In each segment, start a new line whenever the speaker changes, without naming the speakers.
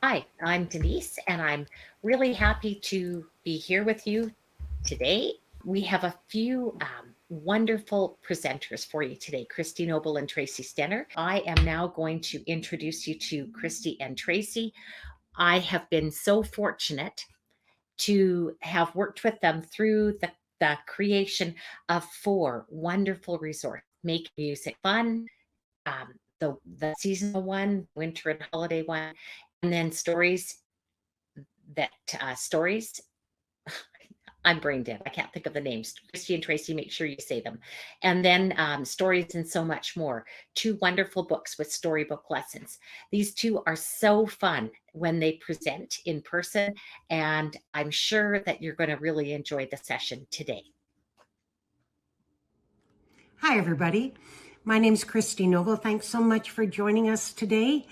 Hi, I'm Denise, and I'm really happy to be here with you today. We have a few wonderful presenters for you today, Christie Noble and Tracy Stener. I am now going to introduce you to Christie and Tracy. I have been so fortunate to have worked with them through the creation of four wonderful resources: Make Music Fun, the seasonal one, winter and holiday one, and then that stories. I'm brain dead. I can't think of the names. Christy and Tracy, make sure you say them. And then stories and so much more. Two wonderful books with storybook lessons. These two are so fun when they present in person, and I'm sure that you're going to really enjoy the session today.
Hi, everybody. My name is Christie Noble. Thanks so much for joining us today.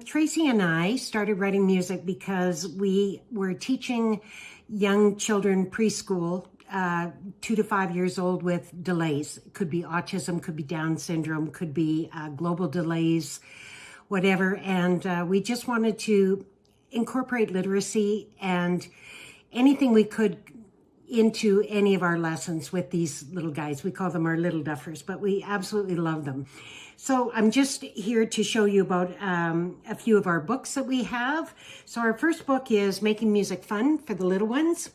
Tracy and I started writing music because we were teaching young children preschool, 2 to 5 years old, with delays. It could be autism, could be Down syndrome, could be global delays, whatever. And we just wanted to incorporate literacy and anything we could into any of our lessons with these little guys. We call them our little duffers, but we absolutely love them. So I'm just here to show you about a few of our books that we have. So our first book is Making Music Fun for the Little Ones.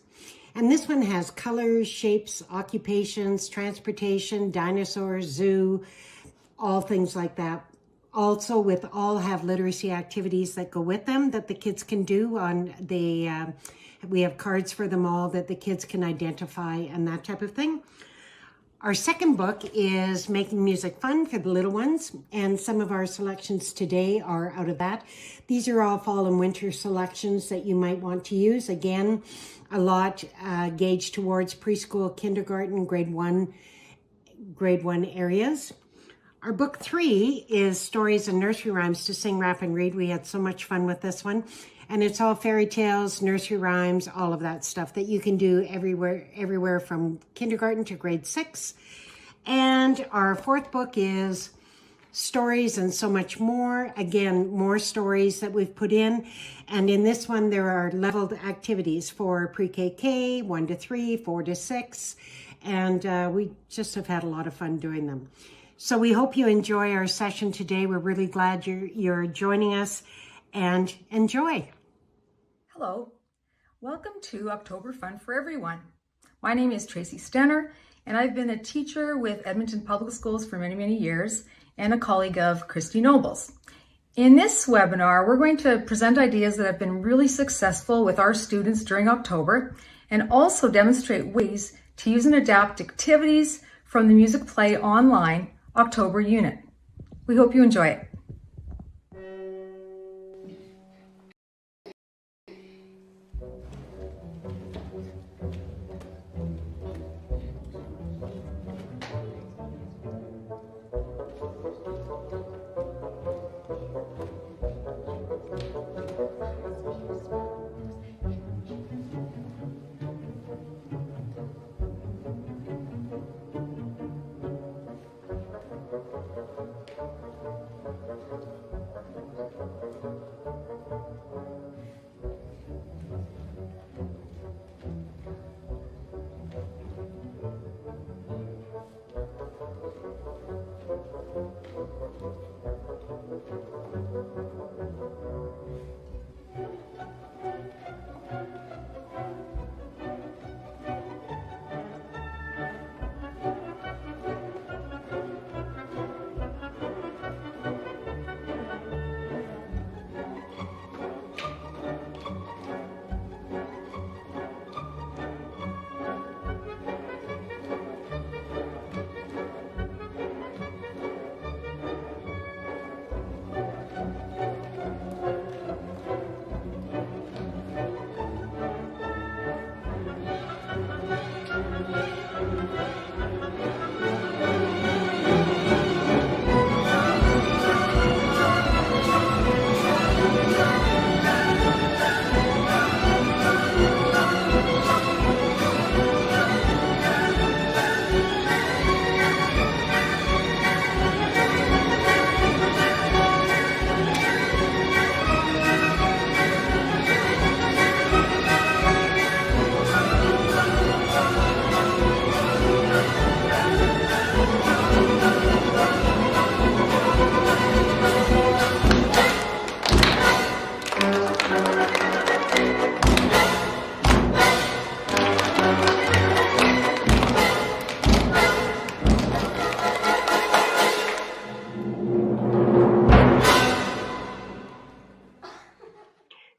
And this one has colors, shapes, occupations, transportation, dinosaurs, zoo, all things like that. Also all have literacy activities that go with them that the kids can do on we have cards for them all that the kids can identify and that type of thing. Our second book is Making Music Fun for the Little Ones, and some of our selections today are out of that. These are all fall and winter selections that you might want to use. Again, a lot gauged towards preschool, kindergarten, grade one areas. Our book 3 is Stories and Nursery Rhymes to Sing, Rap, and Read. We had so much fun with this one. And it's all fairy tales, nursery rhymes, all of that stuff that you can do everywhere from kindergarten to grade 6. And our fourth book is Stories and So Much More. Again, more stories that we've put in. And in this one, there are leveled activities for pre-KK, 1 to 3, 4 to 6. And we just have had a lot of fun doing them. So we hope you enjoy our session today. We're really glad you're joining us, and enjoy.
Hello, welcome to October Fun for Everyone. My name is Tracy Stener, and I've been a teacher with Edmonton Public Schools for many, many years and a colleague of Christie Noble's. In this webinar, we're going to present ideas that have been really successful with our students during October, and also demonstrate ways to use and adapt activities from the Musicplay Online October unit. We hope you enjoy it.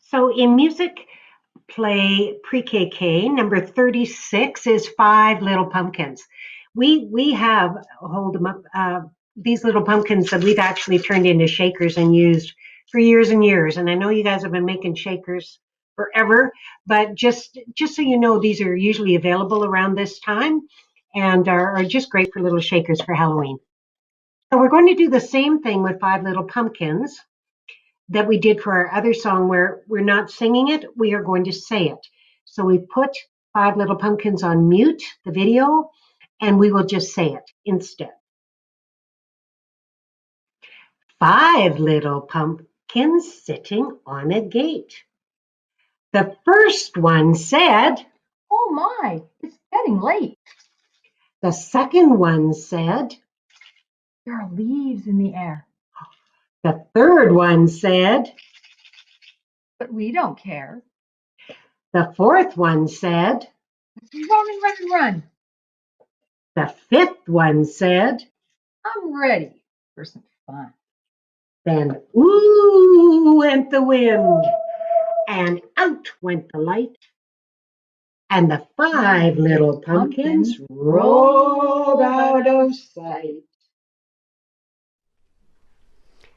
So in music play pre-KK, number 36 is Five Little Pumpkins. We have, hold them up, these little pumpkins that we've actually turned into shakers and used for years and years. And I know you guys have been making shakers forever, but just so you know, these are usually available around this time and are just great for little shakers for Halloween. So we're going to do the same thing with Five Little Pumpkins that we did for our other song where we're not singing it, we are going to say it. So we put Five Little Pumpkins on mute, the video, and we will just say it instead. Five little pumpkins sitting on a gate. The first one said,
Oh my, it's getting late.
the second one said,
There are leaves in the air.
the third one said,
But we don't care.
the fourth one said,
Run and run and run.
the fifth one said,
I'm ready for some fun.
then ooh went the wind, and out went the light, and the five little pumpkins rolled out of sight.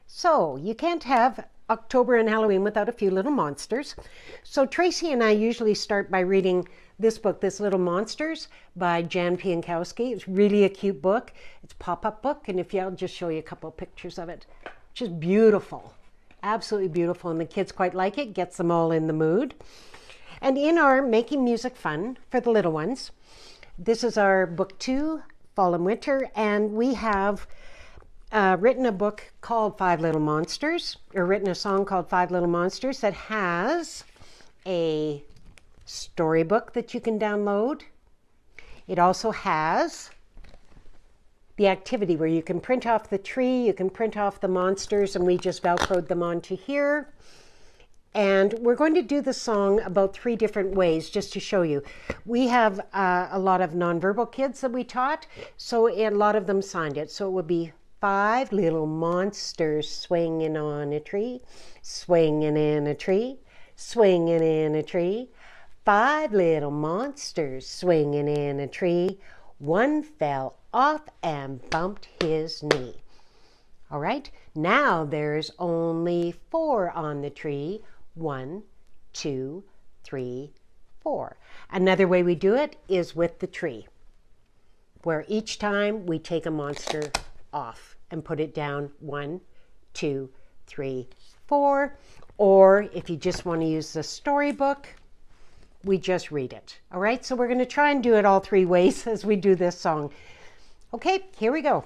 So you can't have October and Halloween without a few little monsters. So Tracy and I usually start by reading this book, This Little Monsters by Jan Pienkowski. It's really a cute book. It's a pop-up book, and I'll just show you a couple of pictures of it. Just beautiful, absolutely beautiful, and the kids quite like it, gets them all in the mood. And in our Making Music Fun for the little ones, this is our book 2, Fall and Winter, and we have written a book called Five Little Monsters, or written a song called Five Little Monsters that has a storybook that you can download. It also has the activity where you can print off the tree, you can print off the monsters, and we just Velcroed them onto here. And we're going to do the song about 3 different ways just to show you. We have a lot of nonverbal kids that we taught, so a lot of them signed it. So it would be 5 little monsters swinging on a tree, swinging in a tree, swinging in a tree. 5 little monsters swinging in a tree. One fell off and bumped his knee. All right, now there's only 4 on the tree. 1, 2, 3, 4. Another way we do it is with the tree, where each time we take a monster off and put it down 1, 2, 3, 4. Or if you just want to use the storybook, we just read it. All right, so we're going to try and do it all 3 ways as we do this song. Okay, here we go.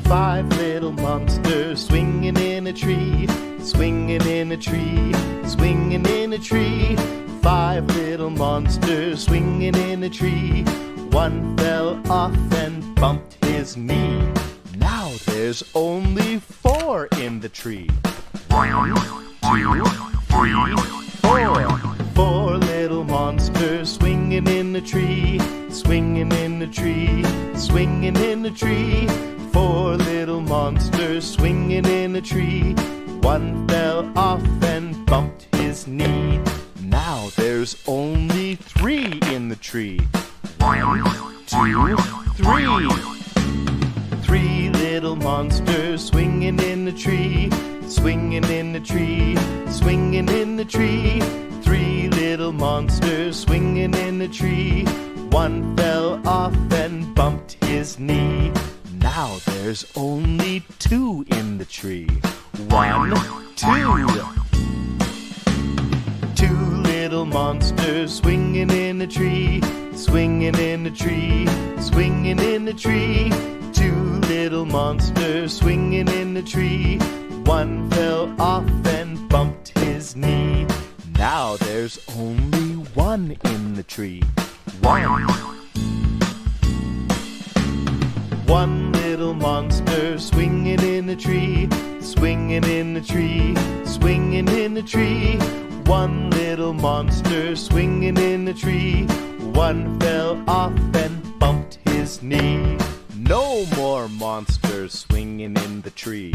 Five little monsters swinging in a tree, swinging in a tree, swinging in a tree. 5 little monsters swinging in a tree. One fell off and bumped his knee. Now there's only 4 in the tree. 1, 2, 3, 4. 4 little monsters swinging in the tree, swinging in the tree, swinging in the tree. 4 little monsters swinging in a tree. One fell off and bumped his knee. Now there's only 3 in the tree. 1, 2, 3. 3 little monsters swinging in the tree, swinging in the tree, swinging in the tree. 3 little monsters swinging in the tree. One fell off and bumped his knee. Now there's only 2 in the tree. 1, 2. 2 little monsters swinging in the tree, swinging in the tree, swinging in the tree. 2 little monsters swinging in the tree. One fell off and bumped his knee. Now there's only 1 in the tree. 1. 1 little monster swinging in the tree, swinging in the tree, swinging in the tree. 1 little little monsters swinging in a tree. One fell off and bumped his knee. No more monsters swinging in the tree.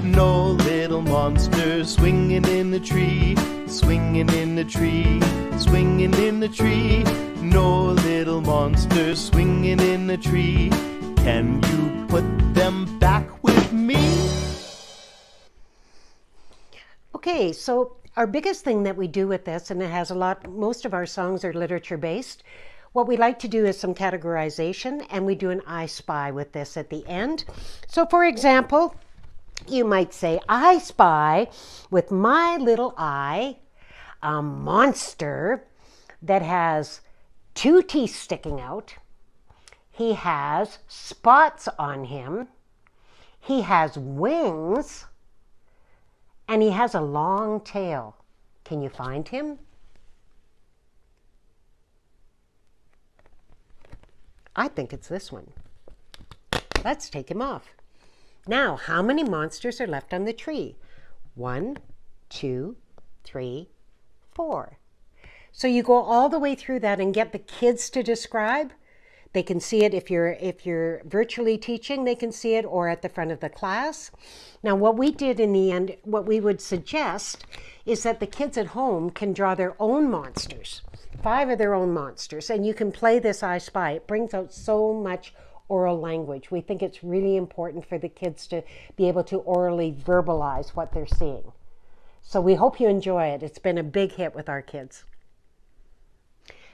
No little monsters swinging in the tree, swinging in the tree, swinging in the tree. No little monsters swinging in the tree. Can you put them back with me?
Okay, so our biggest thing that we do with this, and it has a lot, most of our songs are literature based. What we like to do is some categorization, and we do an I Spy with this at the end. So for example, you might say, I spy with my little eye a monster that has 2 teeth sticking out. He has spots on him. He has wings. And he has a long tail. Can you find him? I think it's this one. Let's take him off. Now, how many monsters are left on the tree? 1, 2, 3, 4. So you go all the way through that and get the kids to describe. They can see it if you're virtually teaching, they can see it, or at the front of the class. Now, what we did in the end, what we would suggest is that the kids at home can draw their own monsters, 5 of their own monsters, and you can play this I Spy. It brings out so much oral language. We think it's really important for the kids to be able to orally verbalize what they're seeing. So we hope you enjoy it. It's been a big hit with our kids.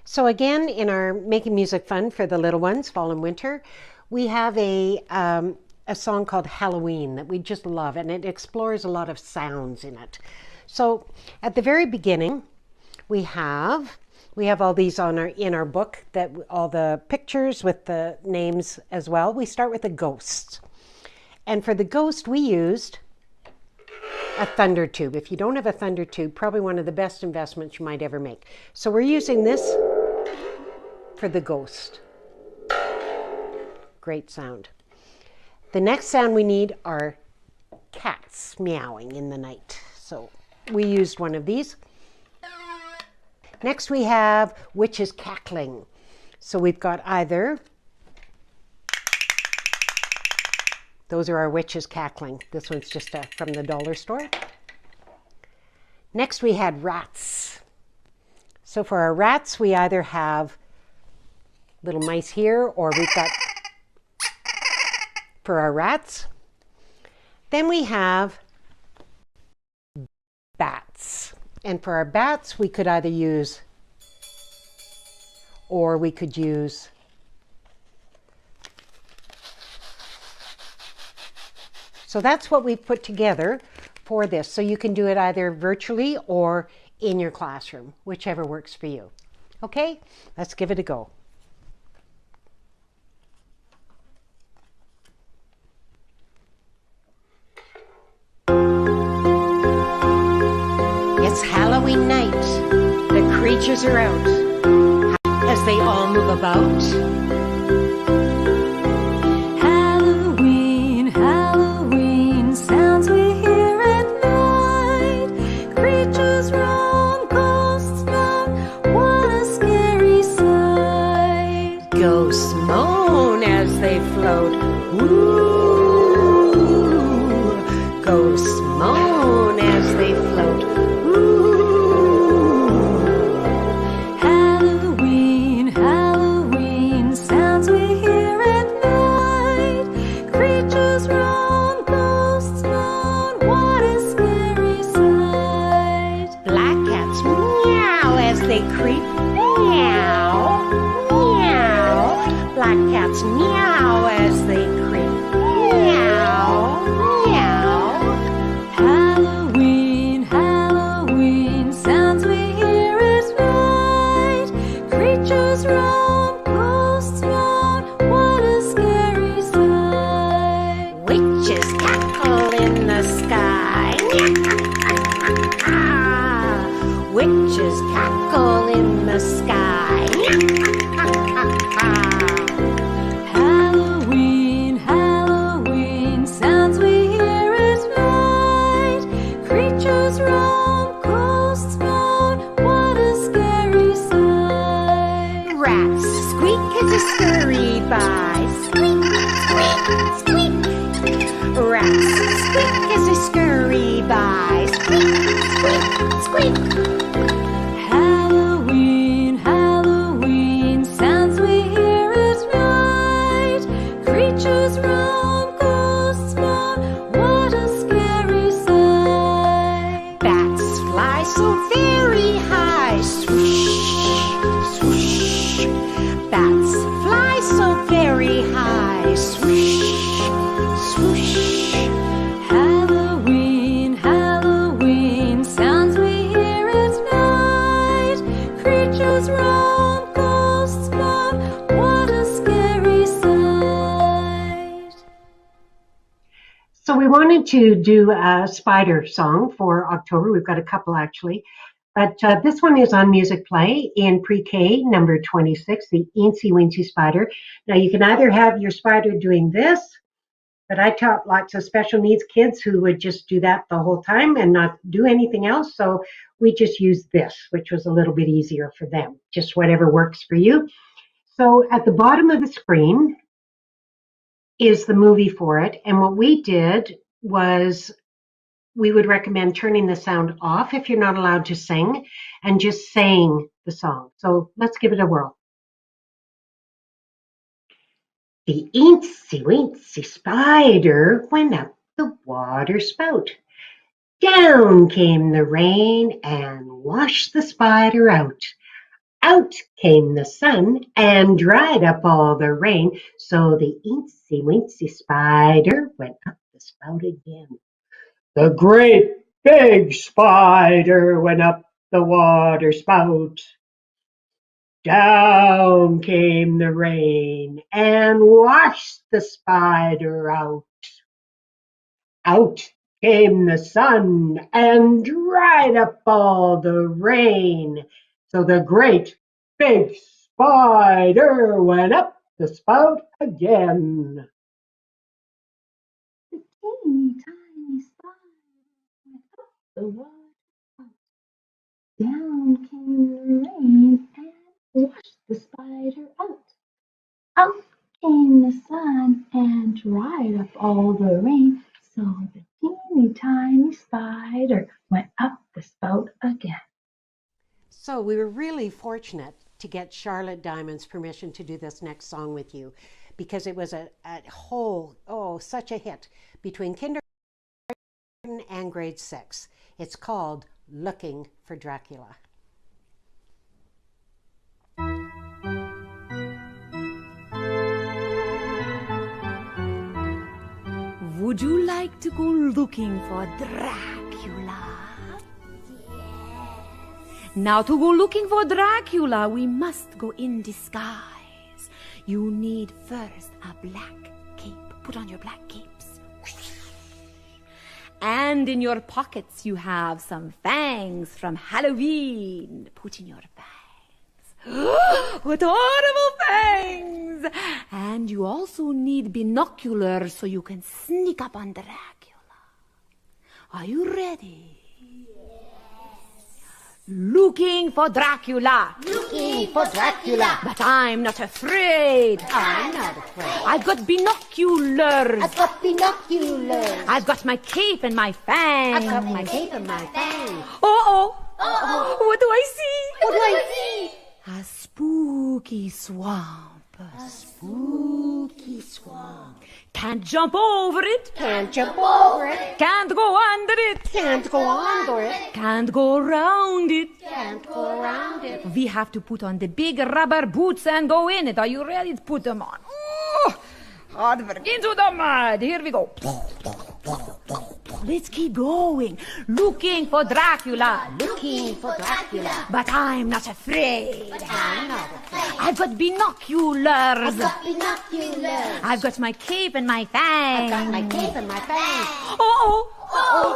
So again, in our Making Music Fun for the little ones, fall and winter, we have a song called Halloween that we just love, and it explores a lot of sounds in it. So at the very beginning, we have all these in our book, that all the pictures with the names as well. We start with a ghost. And for the ghost, we used a thunder tube. If you don't have a thunder tube, probably one of the best investments you might ever make. So we're using this for the ghost. Great sound. The next sound we need are cats meowing in the night. So we used one of these. Next we have witches cackling. So we've got either, those are our witches cackling. This one's just from the dollar store. Next we had rats. So for our rats, we either have little mice here, or we've got for our rats. Then we have bats. And for our bats, we could either use, or we could use so that's what we've put together for this. So you can do it either virtually or in your classroom, whichever works for you. Okay, let's give it a go. It's Halloween night. The creatures are out as they all move about.
Halloween, Halloween, sounds we hear at night. Creatures roam, ghosts moan, what a scary sight.
Ghosts moan as they float. Ooh. Ghosts moan as they float.
Halloween, Halloween, sounds we hear at night. Creatures roam, ghosts moan, what a scary sight.
Black cats meow as they creep. Meow, meow. Black cats meow as they creep. Meow, meow.
Halloween, Halloween.
so very high. Swoosh, swoosh. Bats fly so very high. Swoosh, swoosh.
Halloween, Halloween, sounds we hear at night. Creatures roam, ghosts come, what a scary sight.
So we wanted to do a spider song for October. We've got a couple actually. But this one is on Musicplay in pre-K, number 26, the Eensy Weensy Spider. Now you can either have your spider doing this, but I taught lots of special needs kids who would just do that the whole time and not do anything else. So we just used this, which was a little bit easier for them, just whatever works for you. So at the bottom of the screen is the movie for it. And what we did was we would recommend turning the sound off if you're not allowed to sing and just saying the song. So let's give it a whirl. The eensy weensy spider went up the water spout. Down came the rain and washed the spider out. Out came the sun and dried up all the rain. So the eensy weensy spider went up the spout again. The great big spider went up the water spout. Down came the rain and washed the spider out. Out came the sun and dried up all the rain. So the great big spider went up the spout again.
The teeny tiny spider went up the water spout. Down came the rain and washed the spider out. Out came the sun and dried up all the rain. So the teeny tiny spider went up the spout again.
So we were really fortunate to get Charlotte Diamond's permission to do this next song with you because it was a whole, such a hit between kindergarten and grade 6. It's called Looking for Dracula.
Would you like to go looking for Dracula? Now to go looking for Dracula, we must go in disguise. You need first a black cape. Put on your black capes. And in your pockets you have some fangs from Halloween. Put in your fangs. What horrible fangs! And you also need binoculars so you can sneak up on Dracula. Are you ready? Looking for Dracula.
Looking for Dracula.
But I'm not afraid.
I'm not afraid.
I've got binoculars.
I've got binoculars.
I've got my cape and my fangs.
I've got my cape and my fangs.
Uh-oh. What do I see?
What do I see?
A spooky swamp.
A spooky swamp.
Can't jump over it.
Can't jump over it.
Can't go under it.
Can't go under it.
Can't go around it.
Can't go around it.
We have to put on the big rubber boots and go in it. Are you ready to put them on? Hard work. Into the mud. Here we go. Let's keep going. Looking for Dracula.
Looking for Dracula.
But I'm not afraid.
I'm not afraid.
I've got binoculars.
I've got binoculars.
I've got my cape and my fangs.
I've got my cape and my fangs.
Uh-oh.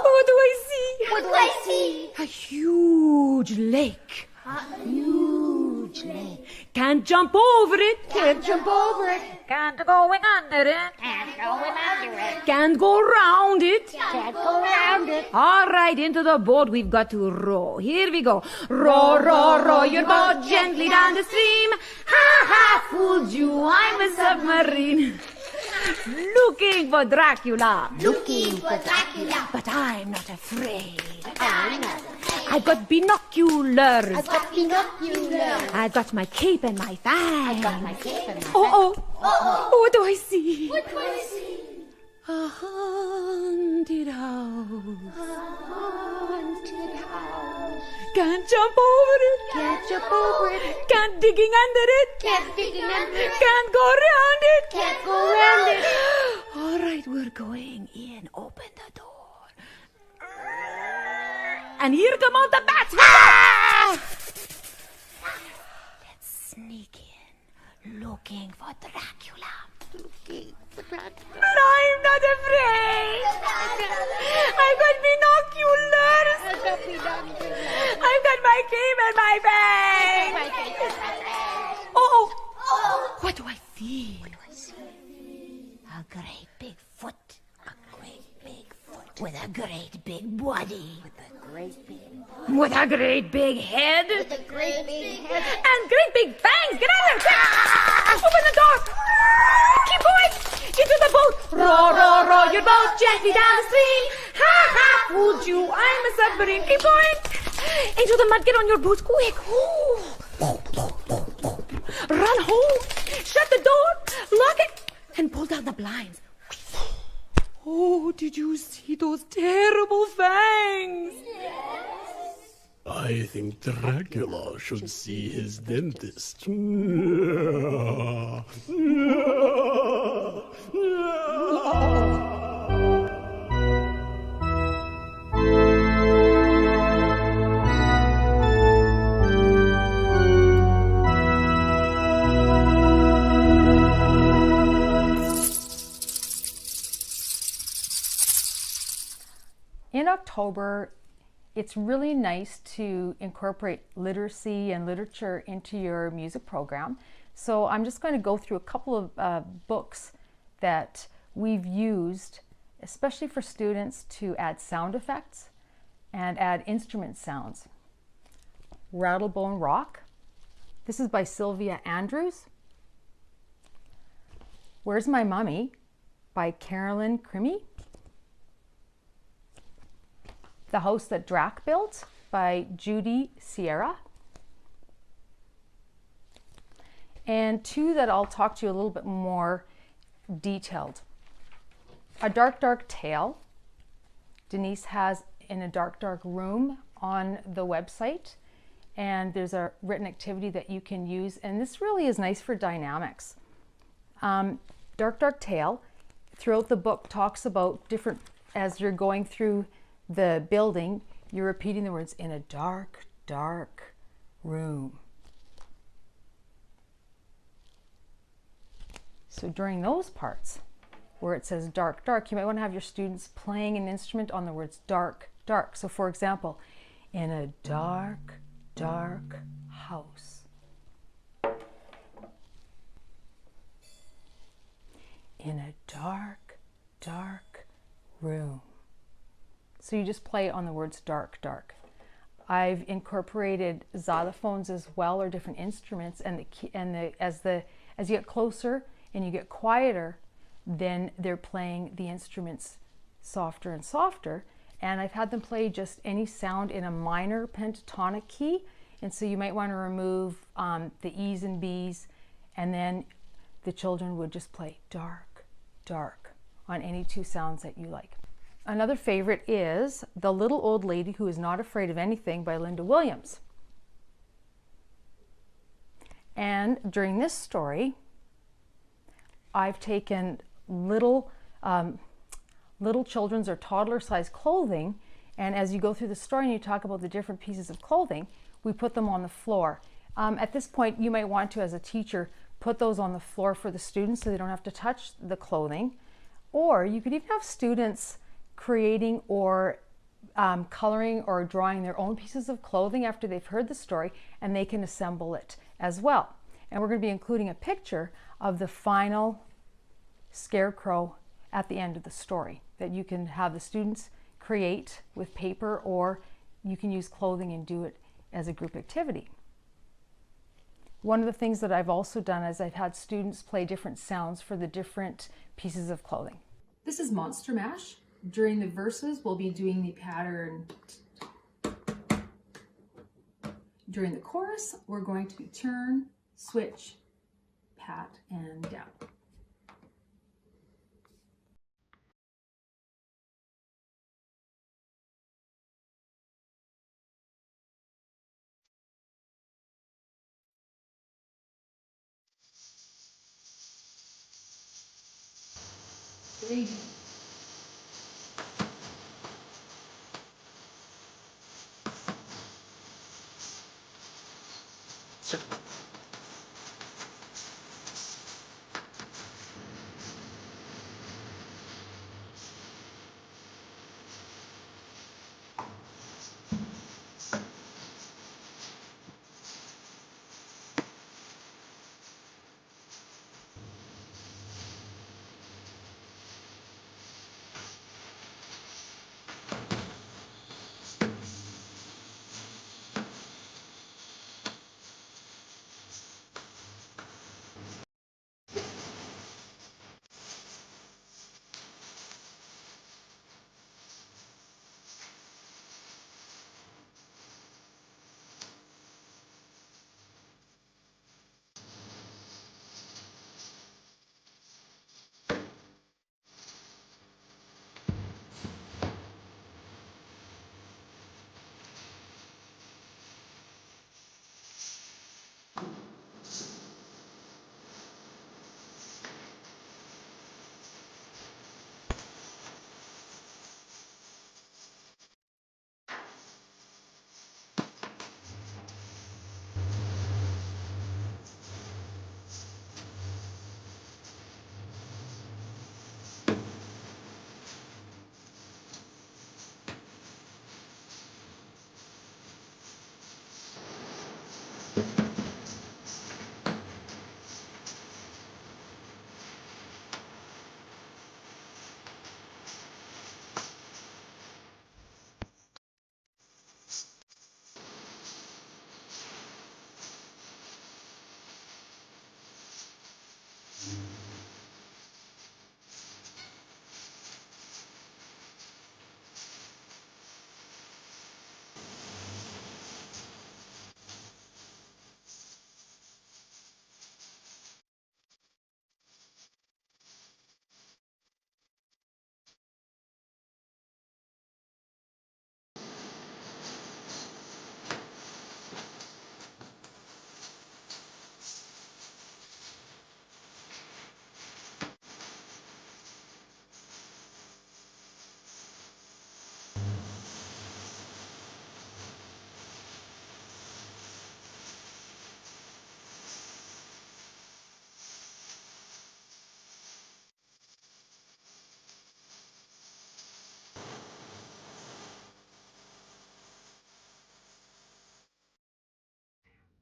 What do I see?
What do I see?
A huge lake.
A huge lake.
Can't jump over it.
Can't jump over it.
Can't go under it.
Can't go in under it.
Can't go around it.
Can't go around it.
All right, into the boat we've got to row. Here we go. Row, row, row your boat gently down the stream. Ha ha, fooled you, I'm a submarine. Looking for Dracula.
Looking for Dracula.
But I'm not afraid.
I'm not afraid.
I've got binoculars.
I've got binoculars.
I've got my cape and my fangs.
I've got my cape and my
What do I see?
What do I see?
A haunted house.
A haunted house.
Can't jump over it.
Can't jump over it.
Can't digging under it.
Can't dig under it.
Can't go around it.
Can't go around it.
All right, we're going in. Open the door. And here come all the bats. Let's sneak in, looking for Dracula. But I'm not afraid. I've got binoculars. I've got my cape and my bag. Oh, what do I see? A great big foot. A great big foot. With a great big body. With a great big head.
With a great big head.
And great big fangs. Get out of there. Open the door. Keep going. Into the boat. Row, row, row your boat gently down the stream. Ha, ha, fooled you. I'm a submarine. Keep going. Into the mud. Get on your boots. Quick. Ooh. Run home. Shut the door. Lock it. And pull down the blinds. Oh, did you see those terrible fangs?
I think Dracula should see his dentist.
In October, it's really nice to incorporate literacy and literature into your music program. So I'm just going to go through a couple of books that we've used, especially for students to add sound effects and add instrument sounds. Rattlebone Rock. This is by Sylvia Andrews. Where's My Mummy by Carolyn Crimmy. The House That Drac Built by Judy Sierra. And two that I'll talk to you a little bit more detailed. A Dark, Dark Tale. Denise has in a dark, dark room on the website. And there's a written activity that you can use. And this really is nice for dynamics. Dark, Dark Tale, throughout the book, talks about different, as you're going through the building, you're repeating the words, in a dark, dark room. So during those parts where it says dark, dark, you might want to have your students playing an instrument on the words dark, dark. So for example, in a dark, dark house. In a dark, dark room. So you just play on the words dark, dark. I've incorporated xylophones as well, or different instruments, as you get closer and you get quieter, then they're playing the instruments softer and softer. And I've had them play just any sound in a minor pentatonic key. And so you might want to remove the E's and B's, and then the children would just play dark, dark on any two sounds that you like. Another favorite is The Little Old Lady Who Is Not Afraid of Anything by Linda Williams. And during this story, I've taken little children's or toddler-sized clothing, and as you go through the story and you talk about the different pieces of clothing, we put them on the floor. At this point, you might want to, as a teacher, put those on the floor for the students so they don't have to touch the clothing. Or you could even have students creating or coloring or drawing their own pieces of clothing after they've heard the story, and they can assemble it as well. And we're going to be including a picture of the final scarecrow at the end of the story that you can have the students create with paper, or you can use clothing and do it as a group activity. One of the things that I've also done is I've had students play different sounds for the different pieces of clothing. This is Monster Mash. During the verses, we'll be doing the pattern. During the chorus, we're going to be turn, switch, pat, and down.
3.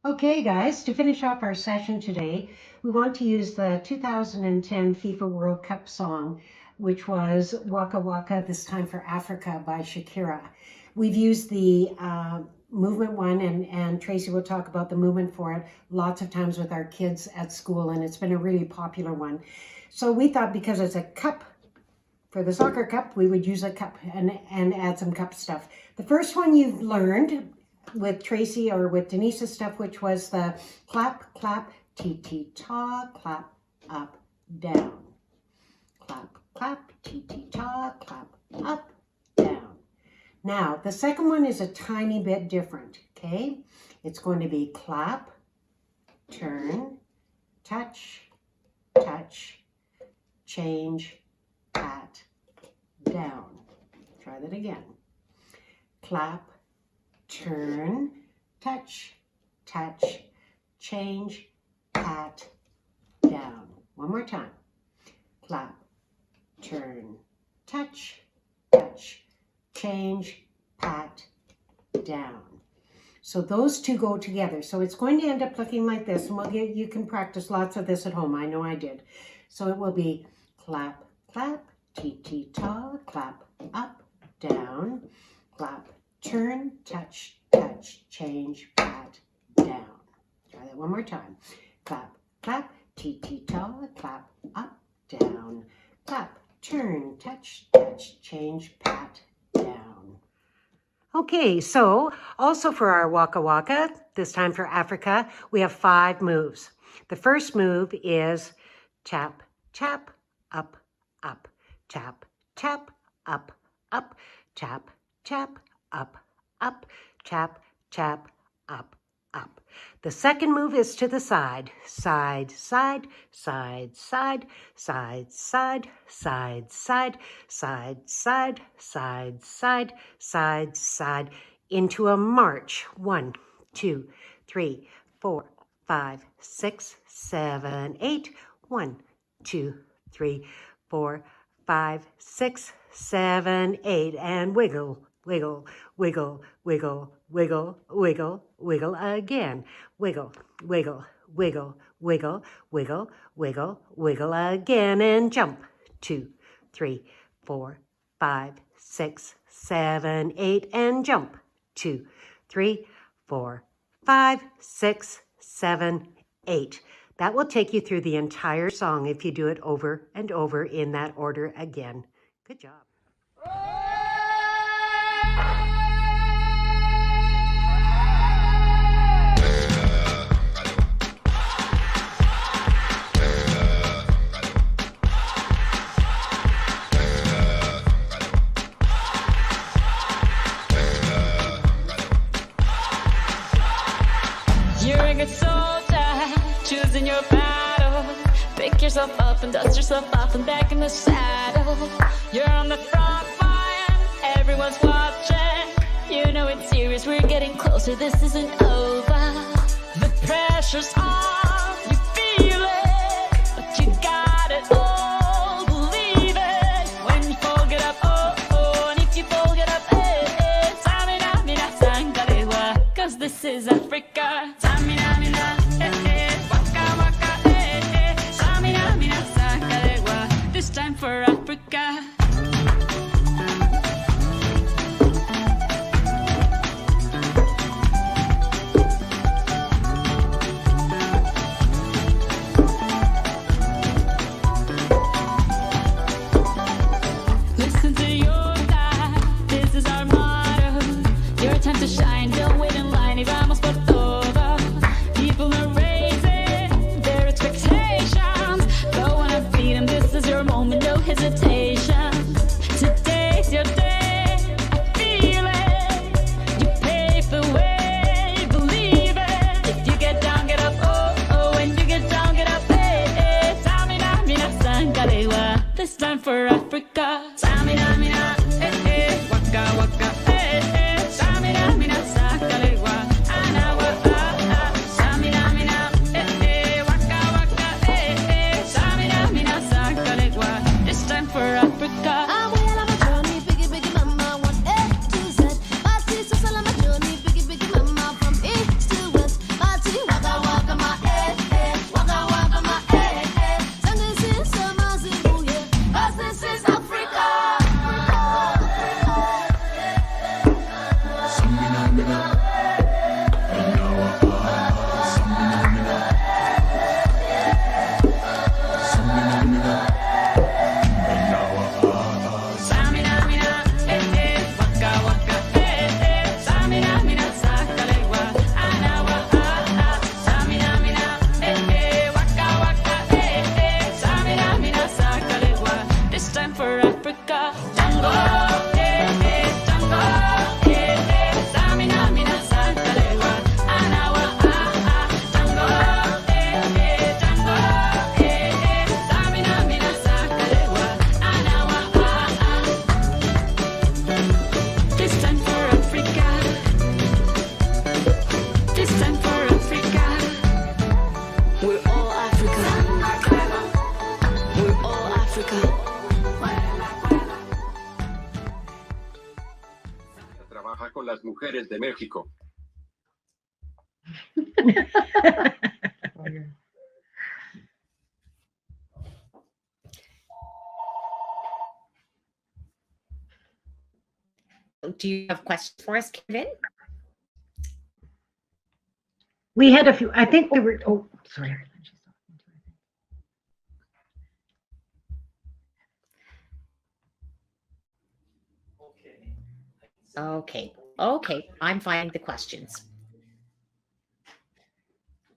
Okay, guys, to finish off our session today, we want to use the 2010 FIFA World Cup song, which was Waka Waka, This Time for Africa by Shakira. We've used the movement one, and Tracy will talk about the movement for it lots of times with our kids at school, and it's been a really popular one. So we thought because it's a cup, for the soccer cup, we would use a cup and add some cup stuff. The first one you've learned with Tracy or with Denise's stuff, which was the clap, clap, tee-tee-ta, clap, up, down. Clap, clap, tee-tee-ta, clap, up, down. Now, the second one is a tiny bit different, okay? It's going to be clap, turn, touch, touch, change, pat, down. Try that again. Clap, turn, touch, touch, change, pat, down. One more time. Clap, turn, touch, touch, change, pat, down. So those two go together. So it's going to end up looking like this, and you can practice lots of this at home. I know I did. So it will be clap, clap, tee-tee-ta, clap, up, down, clap, turn, touch, touch, change, pat, down. Try that one more time. Clap, clap, tee-tee-ta, clap, up, down, clap, turn, touch, touch, change, pat, down. Okay, so also for our Waka Waka, this time for Africa, we have 5 moves. The first move is tap, tap, up, up, tap, tap, up, up, tap, tap, up, up, tap, tap, up, up. The second move is to the side. Side, side, side, side, side, side, side, side, side, side, side, side, side, side, into a march. 1, 2, 3, 4, 5, 6, 7, 8. 1, 2, 3, 4, 5, 6, 7, 8. And wiggle, wiggle, wiggle, wiggle, wiggle, wiggle, wiggle again. Wiggle, wiggle, wiggle, wiggle, wiggle, wiggle, wiggle again, and jump. 2, 3, 4, 5, 6, 7, 8, and jump. 2, 3, 4, 5, 6, 7, 8. That will take you through the entire song if you do it over and over in that order again. Good job.
You're a good soldier, choosing your battle. Pick yourself up and dust yourself off and back in the saddle. You're on the front line, everyone's watching. You know it's serious, we're getting closer, this isn't over. The pressure's on, you feel it, but you got it all, believe it. When you fall, get up, oh, oh, and if you fall, get up, eh, eh. Samina, mina, sangalewa, 'cause this is Africa. Samina, mina, eh, eh, waka, waka, eh, eh. Samina, mina, sangalewa, this time for Africa. Listen to your God, this is our motto. Your time to shine, don't wait in line, y vamos por todo. People are raising their expectations. Go on and feed them, this is your moment, no hesitation. Today's your day, I feel it. You pave the way, believe it. If you get down, get up, oh, oh. When you get down, get up, eh, eh. Samina, mina, sangalewa, this time for Africa. Samina, mina, eh, eh. Waka, waka, eh, eh. Samina, mina, sangalewa, anawa, ah, ah. Samina, mina, eh, eh. Waka, waka, eh, eh. Samina, mina, sangalewa, this time for Africa.
I'm well on my journey, biggie, biggie, mama, 1 A to Z. My sister's all on my journey, biggie, biggie, mama, from east to west. My tea, waka, waka, my waka, waka, my Sunday, since summer, Zimbabwe, 'cause this is Africa.
Samina, mina, eh, eh. Waka, waka, eh, eh. Samina, mina, sangalewa, anawa, ah, ah. Samina, mina, eh, eh. Waka, waka, eh, eh. Samina, mina, sangalewa, this time for Africa. Tango, eh, eh. Tango, eh, eh. Samina, mina, sangalewa, anawa, ah, ah. Tango, eh, eh. Tango, eh, eh. Samina, mina, sangalewa, anawa, ah, ah. This time for Africa. This time for Africa. We're all Africa. We're all Africa.
Trabaja con las mujeres de México.
Do you have questions for us, Kevin?
We had a few, I think we were, oh, sorry.
Okay, I'm finding the questions.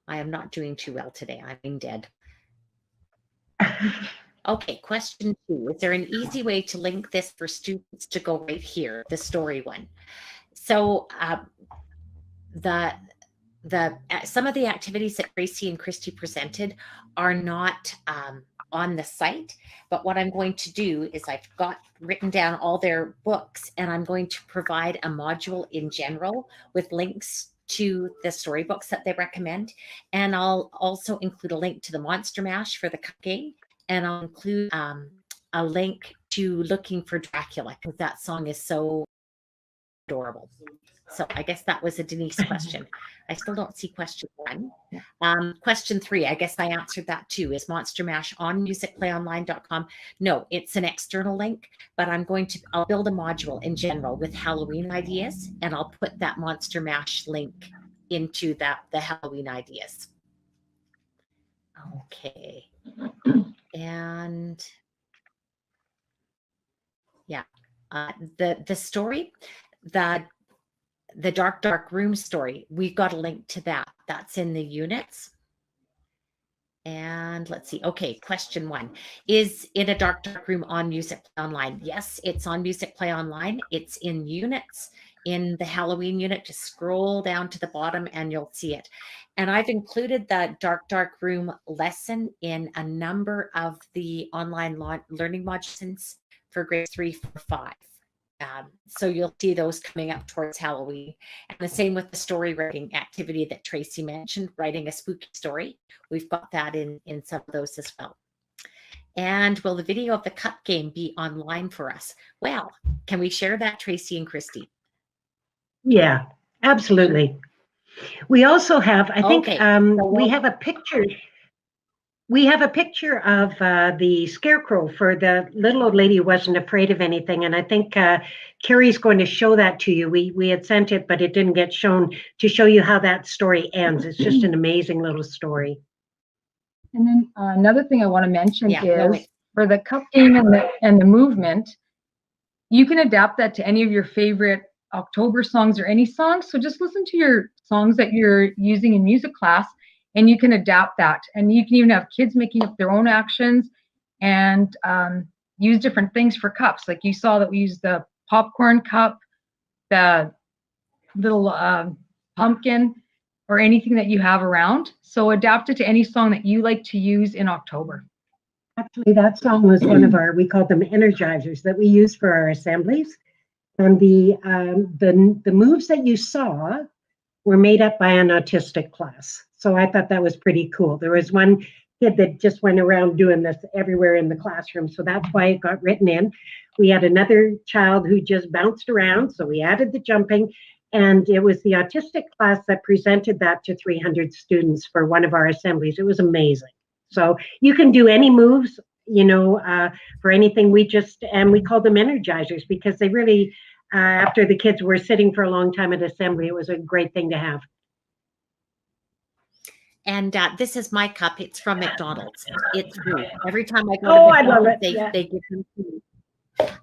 I am not doing too well today. I'm being dead. Okay, question 2. Is there an easy way to link this for students to go right here, the story one? So some of the activities that Tracy and Christie presented are not on the site, but what I'm going to do is I've got written down all their books, and I'm going to provide a module in general with links to the storybooks that they recommend. And I'll also include a link to the Monster Mash for the cup game. And I'll include a link to Looking for Dracula, because that song is so adorable. So I guess that was a Denise question. I still don't see question 1. Question 3, I guess I answered that too. Is Monster Mash on musicplayonline.com? No, it's an external link, but I'll build a module in general with Halloween ideas, and I'll put that Monster Mash link into the Halloween ideas. Okay. And yeah, the story, the dark room story, we've got a link to that. That's in the units. And let's see. Okay, question 1. Is it a dark room on Musicplay Online? Yes, it's on Musicplay Online. It's in units. In the Halloween unit, just scroll down to the bottom and you'll see it. And I've included the dark room lesson in a number of the online learning modules for grades 3, 4, 5. So you'll see those coming up towards Halloween. And the same with the story writing activity that Tracy mentioned, writing a spooky story. We've got that in some of those as well. And will the video of the cup game be online for us? Well, can we share that, Tracy and Christie?
Yeah, absolutely. We also have, I think, we have a picture. We have a picture of the scarecrow for the little old lady who wasn't afraid of anything. And I think Carrie's going to show that to you. We had sent it, but it didn't get shown, to show you how that story ends. It's just an amazing little story.
And then another thing I want to mention is for the cup game and the movement, you can adapt that to any of your favorite October songs or any songs. So just listen to your songs that you're using in music class, and you can adapt that. And you can even have kids making up their own actions and use different things for cups. Like you saw that we used the popcorn cup, the little pumpkin, or anything that you have around. So adapt it to any song that you like to use in October.
Actually, that song was one of our, we called them energizers that we use for our assemblies. And the moves that you saw were made up by an autistic class. So I thought that was pretty cool. There was one kid that just went around doing this everywhere in the classroom. So that's why it got written in. We had another child who just bounced around. So we added the jumping. And it was the autistic class that presented that to 300 students for one of our assemblies. It was amazing. So you can do any moves, you know, for anything. We called them energizers because they really, after the kids were sitting for a long time at assembly, it was a great thing to have.
And this is my cup. It's from McDonald's. It's free. Every time I go to McDonald's, they give them food.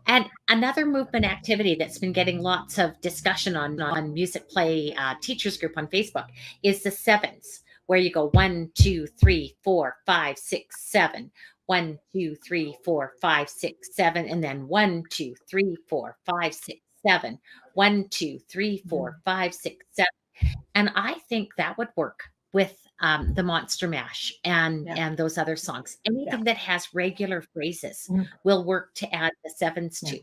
And another movement activity that's been getting lots of discussion on Musicplay Teachers Group on Facebook is the sevens, where you go 1, 2, 3, 4, 5, 6, 7. 1, 2, 3, 4, 5, 6, 7, and then 1, 2, 3, 4, 5, 6, 7. 1, 2, 3, 4, 5, 6, 7. And I think that would work with the Monster Mash and those other songs. Anything that has regular phrases will work to add the sevens to.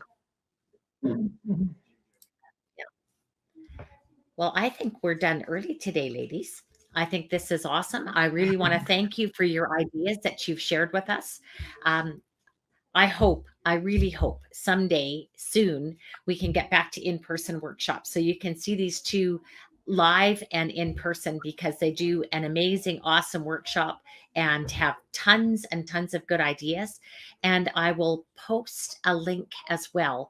Well, I think we're done early today, ladies. I think this is awesome. I really want to thank you for your ideas that you've shared with us. I really hope someday soon we can get back to in-person workshops so you can see these two live and in person, because they do an amazing, awesome workshop and have tons and tons of good ideas. And I will post a link as well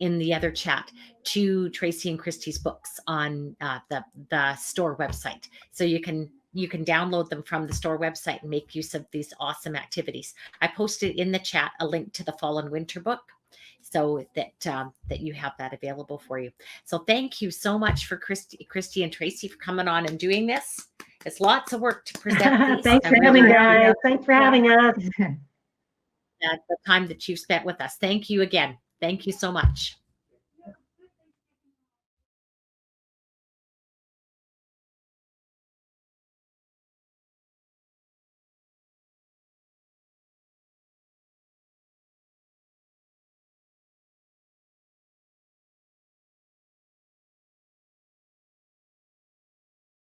in the other chat to Tracy and Christie's books on the store website. So you can download them from the store website and make use of these awesome activities. I posted in the chat a link to the Fall and Winter book, so that you have that available for you. So thank you so much for Christie and Tracy for coming on and doing this. It's lots of work to present these.
Thanks for having us. Thanks for having us.
The time that you've spent with us. Thank you again. Thank you so much.